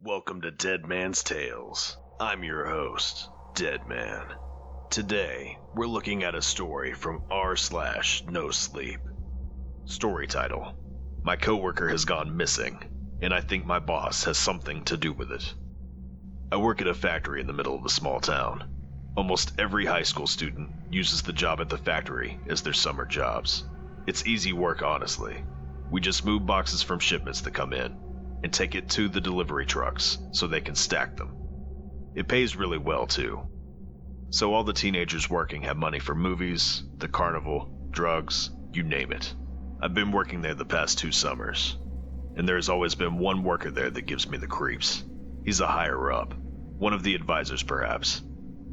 Welcome to Deadman's Tales. I'm your host, Deadman. Today, we're looking at a story from r/nosleep. Story title: My coworker has gone missing, and I think my boss has something to do with it. I work at a factory in the middle of a small town. Almost every high school student uses the job at the factory as their summer jobs. It's easy work, honestly. We just move boxes from shipments that come in and take it to the delivery trucks so they can stack them. It pays really well too. So all the teenagers working have money for movies, the carnival, drugs, you name it. I've been working there the past 2 summers, and there's always been one worker there that gives me the creeps. He's a higher up, one of the advisors perhaps.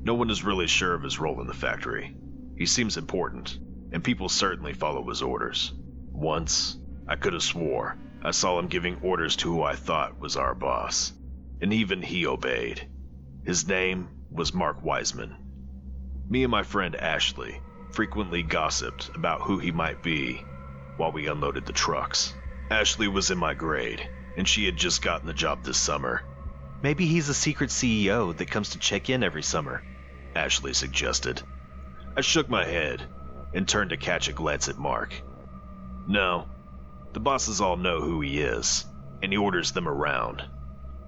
No one is really sure of his role in the factory. He seems important, and people certainly follow his orders. Once, I could have swore I saw him giving orders to who I thought was our boss, and even he obeyed. His name was Mark Wiseman. Me and my friend Ashley frequently gossiped about who he might be while we unloaded the trucks. Ashley was in my grade, and she had just gotten the job this summer. Maybe he's a secret CEO that comes to check in every summer, Ashley suggested. I shook my head and turned to catch a glance at Mark. No. The bosses all know who he is, and he orders them around.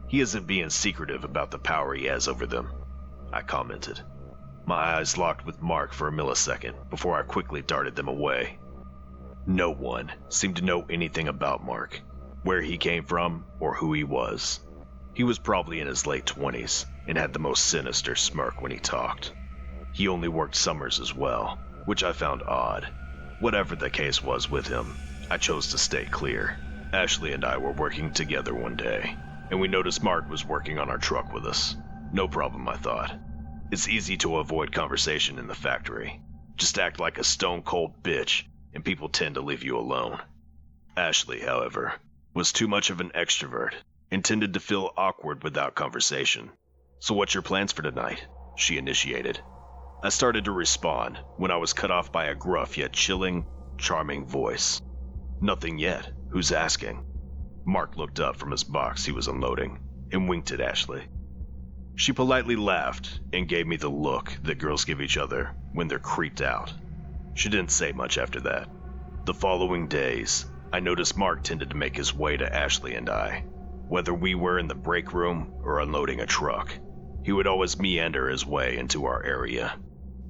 He isn't being secretive about the power he has over them, I commented. My eyes locked with Mark for a millisecond before I quickly darted them away. No one seemed to know anything about Mark, where he came from, or who he was. He was probably in his late 20s and had the most sinister smirk when he talked. He only worked summers as well, which I found odd. Whatever the case was with him, I chose to stay clear. Ashley and I were working together one day, and we noticed Mark was working on our truck with us. No problem, I thought. It's easy to avoid conversation in the factory. Just act like a stone-cold bitch, and people tend to leave you alone. Ashley, however, was too much of an extrovert and tended to feel awkward without conversation. So what's your plans for tonight? She initiated. I started to respond when I was cut off by a gruff yet chilling, charming voice. Nothing yet. Who's asking? Mark looked up from his box he was unloading and winked at Ashley. She politely laughed and gave me the look that girls give each other when they're creeped out. She didn't say much after that. The following days, I noticed Mark tended to make his way to Ashley and I. Whether we were in the break room or unloading a truck, he would always meander his way into our area.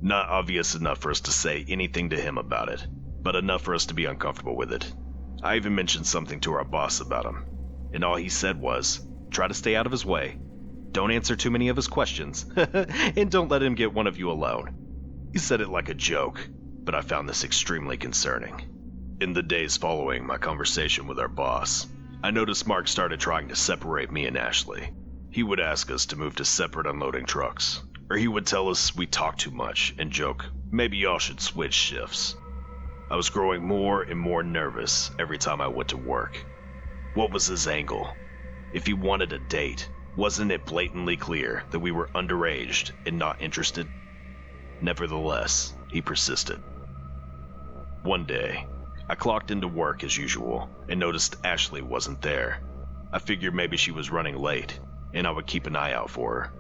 Not obvious enough for us to say anything to him about it, but enough for us to be uncomfortable with it. I even mentioned something to our boss about him, and all he said was, try to stay out of his way, don't answer too many of his questions, and don't let him get one of you alone. He said it like a joke, but I found this extremely concerning. In the days following my conversation with our boss, I noticed Mark started trying to separate me and Ashley. He would ask us to move to separate unloading trucks, or he would tell us we talk too much and joke, maybe y'all should switch shifts. I was growing more and more nervous every time I went to work. What was his angle? If he wanted a date, wasn't it blatantly clear that we were underage and not interested? Nevertheless, he persisted. One day, I clocked into work as usual and noticed Ashley wasn't there. I figured maybe she was running late, and I would keep an eye out for her.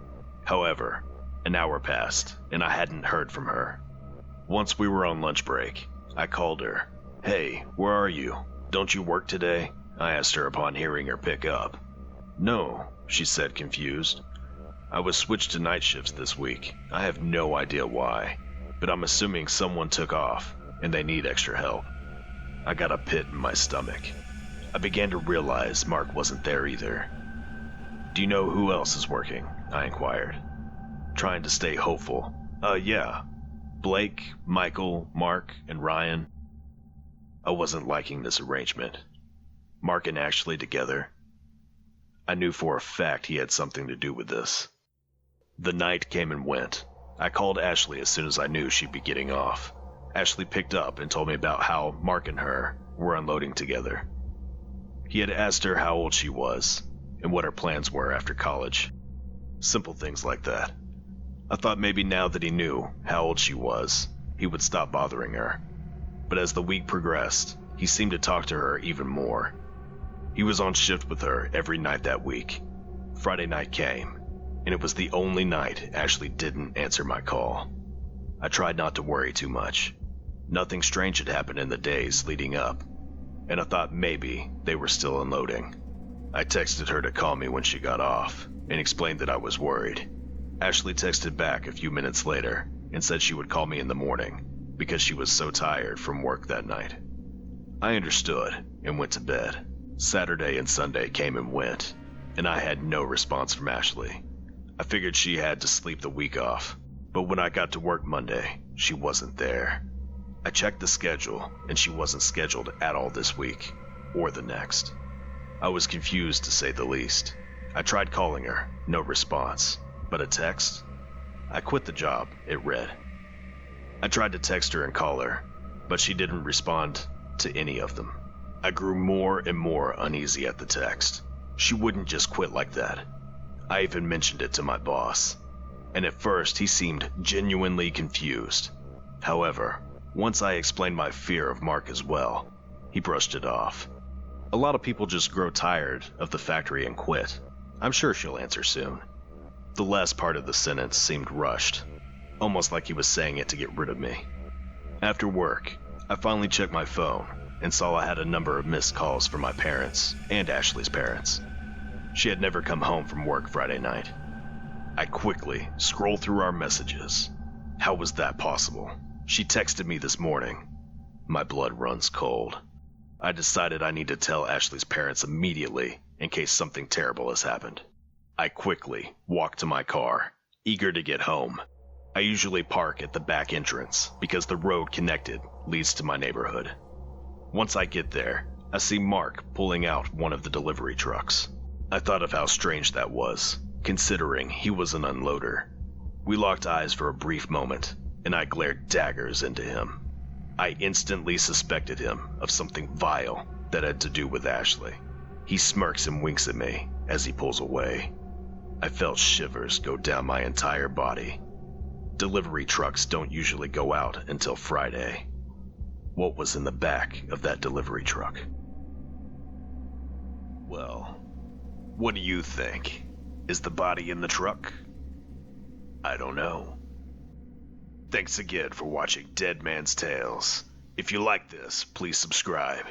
However, an hour passed, and I hadn't heard from her. Once we were on lunch break, I called her. Hey, where are you? Don't you work today? I asked her upon hearing her pick up. No, she said, confused. I was switched to night shifts this week. I have no idea why, but I'm assuming someone took off and they need extra help. I got a pit in my stomach. I began to realize Mark wasn't there either. Do you know who else is working? I inquired, trying to stay hopeful. Yeah. Blake, Michael, Mark, and Ryan. I wasn't liking this arrangement. Mark and Ashley together. I knew for a fact he had something to do with this. The night came and went. I called Ashley as soon as I knew she'd be getting off. Ashley picked up and told me about how Mark and her were unloading together. He had asked her how old she was and what her plans were after college. Simple things like that. I thought maybe now that he knew how old she was, he would stop bothering her. But as the week progressed, he seemed to talk to her even more. He was on shift with her every night that week. Friday night came, and it was the only night Ashley didn't answer my call. I tried not to worry too much. Nothing strange had happened in the days leading up, and I thought maybe they were still unloading. I texted her to call me when she got off, and explained that I was worried. Ashley texted back a few minutes later and said she would call me in the morning because she was so tired from work that night. I understood and went to bed. Saturday and Sunday came and went, and I had no response from Ashley. I figured she had to sleep the week off, but when I got to work Monday, she wasn't there. I checked the schedule, and she wasn't scheduled at all this week, or the next. I was confused to say the least. I tried calling her, no response, but a text? I quit the job, it read. I tried to text her and call her, but she didn't respond to any of them. I grew more and more uneasy at the text. She wouldn't just quit like that. I even mentioned it to my boss, and at first he seemed genuinely confused. However, once I explained my fear of Mark as well, he brushed it off. A lot of people just grow tired of the factory and quit. I'm sure she'll answer soon. The last part of the sentence seemed rushed, almost like he was saying it to get rid of me. After work, I finally checked my phone and saw I had a number of missed calls from my parents and Ashley's parents. She had never come home from work Friday night. I quickly scrolled through our messages. How was that possible? She texted me this morning. My blood runs cold. I decided I need to tell Ashley's parents immediately in case something terrible has happened. I quickly walked to my car, eager to get home. I usually park at the back entrance because the road connected leads to my neighborhood. Once I get there, I see Mark pulling out one of the delivery trucks. I thought of how strange that was, considering he was an unloader. We locked eyes for a brief moment, and I glared daggers into him. I instantly suspected him of something vile that had to do with Ashley. He smirks and winks at me as he pulls away. I felt shivers go down my entire body. Delivery trucks don't usually go out until Friday. What was in the back of that delivery truck? Well, what do you think? Is the body in the truck? I don't know. Thanks again for watching Deadman's Tales. If you like this, please subscribe